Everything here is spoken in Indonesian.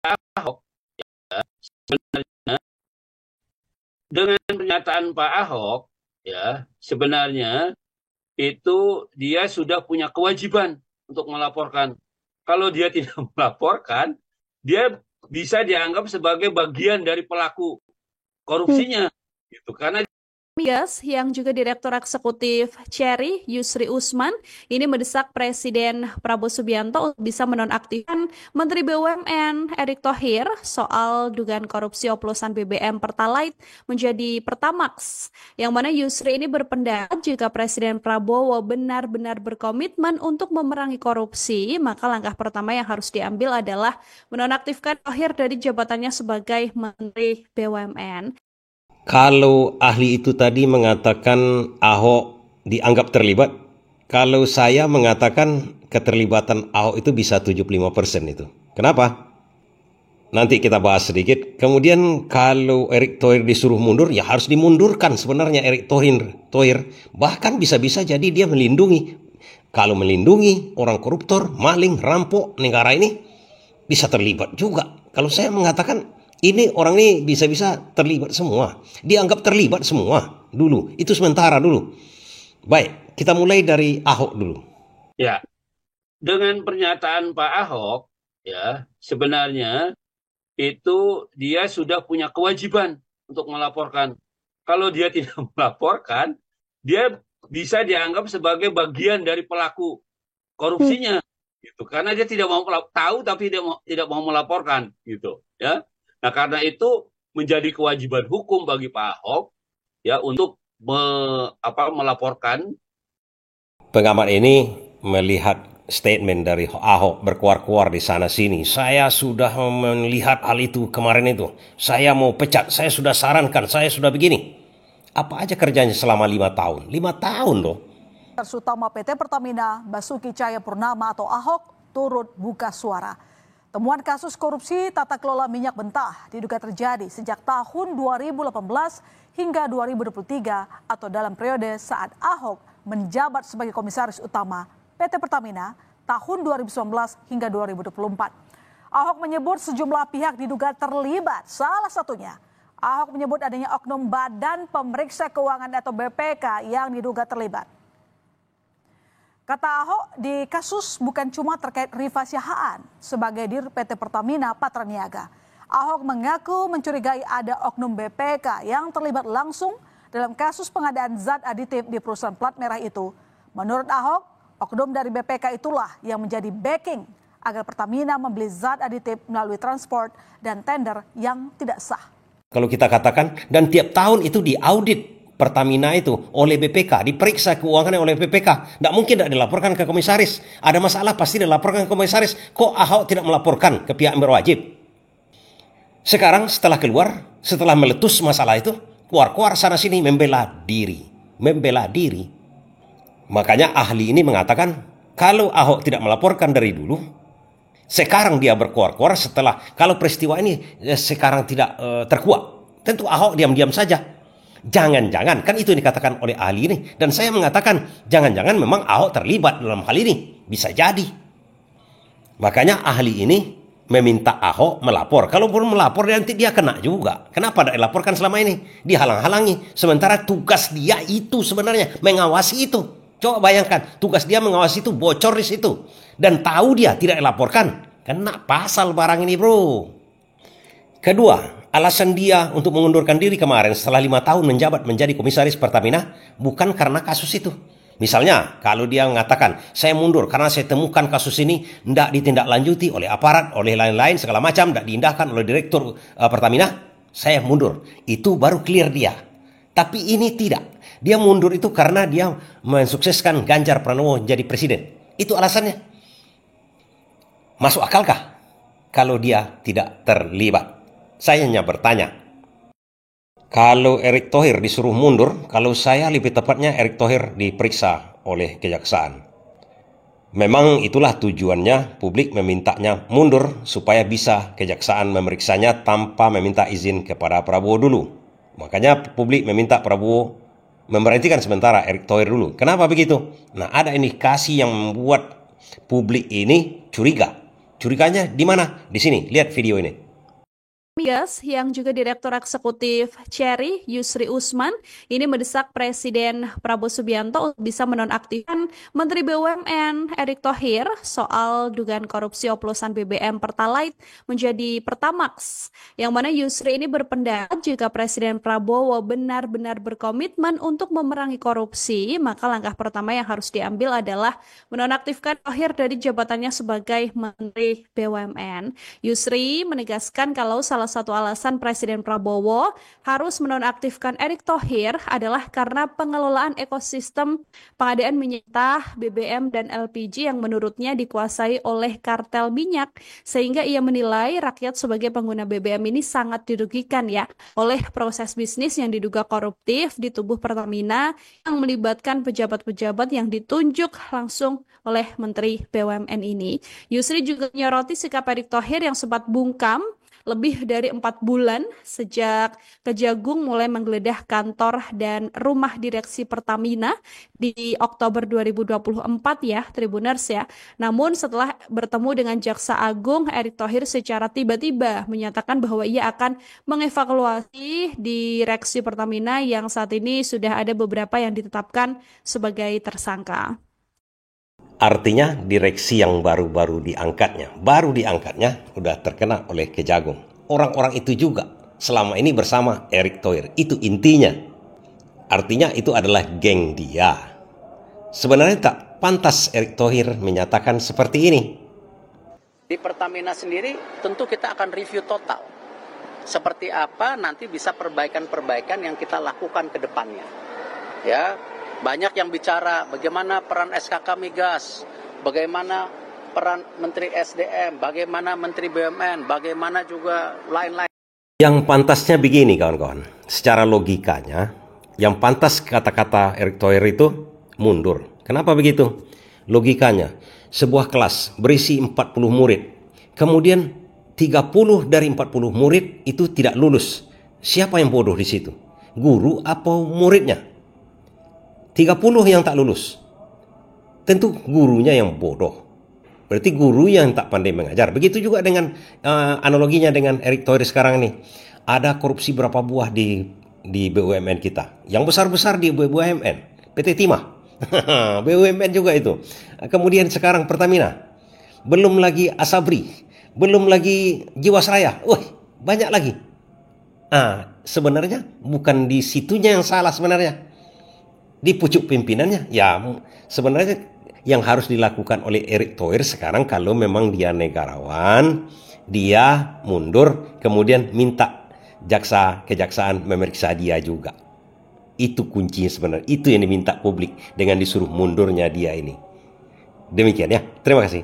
Ahok, sebenarnya dengan pernyataan Pak Ahok, ya sebenarnya itu dia sudah punya kewajiban untuk melaporkan. Kalau dia tidak melaporkan, dia bisa dianggap sebagai bagian dari pelaku korupsinya, gitu. Karena Migas yang juga Direktur Eksekutif Cherry Yusri Usman ini mendesak Presiden Prabowo Subianto untuk bisa menonaktifkan Menteri BUMN Erick Thohir soal dugaan korupsi oplosan BBM Pertalite menjadi Pertamax. Yang mana Yusri ini berpendapat jika Presiden Prabowo benar-benar berkomitmen untuk memerangi korupsi, maka langkah pertama yang harus diambil adalah menonaktifkan Thohir dari jabatannya sebagai Menteri BUMN. Kalau ahli itu tadi mengatakan Ahok dianggap terlibat, kalau saya mengatakan keterlibatan Ahok itu bisa 75% itu. Kenapa? Nanti kita bahas sedikit. Kemudian kalau Erick Thohir disuruh mundur, ya harus dimundurkan sebenarnya Erick Thohir. Bahkan bisa-bisa jadi dia melindungi. Kalau melindungi orang koruptor, maling, rampok negara ini, bisa terlibat juga. Kalau saya mengatakan ini orang ini bisa-bisa terlibat semua. Dianggap terlibat semua dulu. Itu sementara dulu. Baik, kita mulai dari Ahok dulu. ya dengan pernyataan Pak Ahok, ya sebenarnya itu dia sudah punya kewajiban untuk melaporkan. Kalau dia tidak melaporkan, dia bisa dianggap sebagai bagian dari pelaku korupsinya, gitu. Karena dia tidak mau tahu tapi tidak mau melaporkan, gitu. Ya, nah karena itu menjadi kewajiban hukum bagi Pak Ahok ya untuk melaporkan. Pengamat ini melihat statement dari Ahok berkuar-kuar di sana-sini. Saya sudah melihat hal itu kemarin itu. Saya mau pecat, saya sudah sarankan, saya sudah begini. Apa aja kerjanya selama 5 tahun? 5 tahun loh. Utama PT Pertamina Basuki Cahayapurnama atau Ahok turut buka suara. Temuan kasus korupsi tata kelola minyak mentah diduga terjadi sejak tahun 2018 hingga 2023 atau dalam periode saat Ahok menjabat sebagai komisaris utama PT Pertamina tahun 2019 hingga 2024. Ahok menyebut sejumlah pihak diduga terlibat. Salah satunya, Ahok menyebut adanya oknum Badan Pemeriksa Keuangan atau BPK yang diduga terlibat. Kata Ahok, di kasus bukan cuma terkait Rifa Siahaan sebagai dir PT Pertamina Patraniaga. Ahok mengaku mencurigai ada oknum BPK yang terlibat langsung dalam kasus pengadaan zat aditif di perusahaan plat merah itu. Menurut Ahok, oknum dari BPK itulah yang menjadi backing agar Pertamina membeli zat aditif melalui transport dan tender yang tidak sah. Kalau kita katakan, dan tiap tahun itu diaudit Pertamina itu oleh BPK, diperiksa keuangannya oleh BPK. Tidak mungkin tidak dilaporkan ke komisaris. Ada masalah pasti dilaporkan ke komisaris. Kok Ahok tidak melaporkan ke pihak yang berwajib? Sekarang setelah keluar, setelah meletus masalah itu, keluar-keluar sana-sini membela diri. Membela diri. Makanya ahli ini mengatakan, kalau Ahok tidak melaporkan dari dulu, sekarang dia berkuar-kuar setelah, kalau peristiwa ini sekarang tidak terkuak, tentu Ahok diam-diam saja. Jangan-jangan, kan itu yang dikatakan oleh ahli ini. Dan saya mengatakan, jangan-jangan memang Ahok terlibat dalam hal ini. Bisa jadi. Makanya ahli ini meminta Ahok melapor. Kalau belum melapor, nanti dia kena juga. Kenapa tidak dilaporkan selama ini? Dihalang-halangi. Sementara tugas dia itu sebenarnya mengawasi itu. Coba bayangkan, tugas dia mengawasi itu bocor di situ. Dan tahu dia tidak dilaporkan. Kena pasal barang ini, bro. Kedua, alasan dia untuk mengundurkan diri kemarin setelah 5 tahun menjabat menjadi komisaris Pertamina bukan karena kasus itu. Misalnya, kalau dia mengatakan, saya mundur karena saya temukan kasus ini tidak ditindaklanjuti oleh aparat, oleh lain-lain, segala macam, tidak diindahkan oleh direktur Pertamina, saya mundur. Itu baru clear dia. Tapi ini tidak. Dia mundur itu karena dia mensukseskan Ganjar Pranowo jadi presiden. Itu alasannya. Masuk akalkah kalau dia tidak terlibat? Saya hanya bertanya, kalau Erick Thohir disuruh mundur, kalau saya lebih tepatnya Erick Thohir diperiksa oleh kejaksaan. Memang itulah tujuannya, publik memintanya mundur supaya bisa kejaksaan memeriksanya tanpa meminta izin kepada Prabowo dulu. Makanya publik meminta Prabowo memberhentikan sementara Erick Thohir dulu. Kenapa begitu? Nah, ada indikasi yang membuat publik ini curiga Curiganya di mana? Di sini, lihat video ini. Migas yang juga Direktur Eksekutif Cherry, Yusri Usman, ini mendesak Presiden Prabowo Subianto untuk bisa menonaktifkan Menteri BUMN Erick Thohir soal dugaan korupsi oplosan BBM Pertalite menjadi Pertamax. Yang mana Yusri ini berpendapat jika Presiden Prabowo benar-benar berkomitmen untuk memerangi korupsi, maka langkah pertama yang harus diambil adalah menonaktifkan Thohir dari jabatannya sebagai Menteri BUMN. Yusri menegaskan kalau salah satu alasan Presiden Prabowo harus menonaktifkan Erick Thohir adalah karena pengelolaan ekosistem pengadaan minyak mentah, BBM, dan LPG yang menurutnya dikuasai oleh kartel minyak, sehingga ia menilai rakyat sebagai pengguna BBM ini sangat dirugikan ya oleh proses bisnis yang diduga koruptif di tubuh Pertamina yang melibatkan pejabat-pejabat yang ditunjuk langsung oleh Menteri BUMN ini. Yusri juga menyoroti sikap Erick Thohir yang sempat bungkam lebih dari 4 bulan sejak Kejagung mulai menggeledah kantor dan rumah direksi Pertamina di Oktober 2024 ya, Tribuners ya. Namun setelah bertemu dengan Jaksa Agung, Erick Thohir secara tiba-tiba menyatakan bahwa ia akan mengevaluasi direksi Pertamina yang saat ini sudah ada beberapa yang ditetapkan sebagai tersangka. Artinya direksi yang baru diangkatnya udah terkena oleh Kejagung. Orang-orang itu juga selama ini bersama Erick Thohir. Itu intinya. Artinya itu adalah geng dia. Sebenarnya tak pantas Erick Thohir menyatakan seperti ini. Di Pertamina sendiri tentu kita akan review total. Seperti apa nanti bisa perbaikan-perbaikan yang kita lakukan ke depannya. Ya. Banyak yang bicara bagaimana peran SKK Migas, bagaimana peran Menteri SDM, bagaimana Menteri BUMN, bagaimana juga lain-lain. Yang pantasnya begini kawan-kawan, secara logikanya, yang pantas kata-kata Erick Thohir itu mundur. Kenapa begitu? Logikanya, sebuah kelas berisi 40 murid, kemudian 30 dari 40 murid itu tidak lulus. Siapa yang bodoh di situ? Guru atau muridnya? 30 yang tak lulus. Tentu gurunya yang bodoh. Berarti guru yang tak pandai mengajar. Begitu juga dengan analoginya dengan Erick Thohir sekarang ini. Ada korupsi berapa buah di BUMN kita. Yang besar-besar di BUMN. PT Timah. BUMN juga itu. Kemudian sekarang Pertamina. Belum lagi Asabri. Belum lagi Jiwasraya. Banyak lagi. Sebenarnya bukan di situnya yang salah sebenarnya. Di pucuk pimpinannya, ya sebenarnya yang harus dilakukan oleh Erick Thohir sekarang kalau memang dia negarawan, dia mundur, kemudian minta kejaksaan memeriksa dia juga. Itu kuncinya sebenarnya, itu yang diminta publik dengan disuruh mundurnya dia ini. Demikian ya, terima kasih.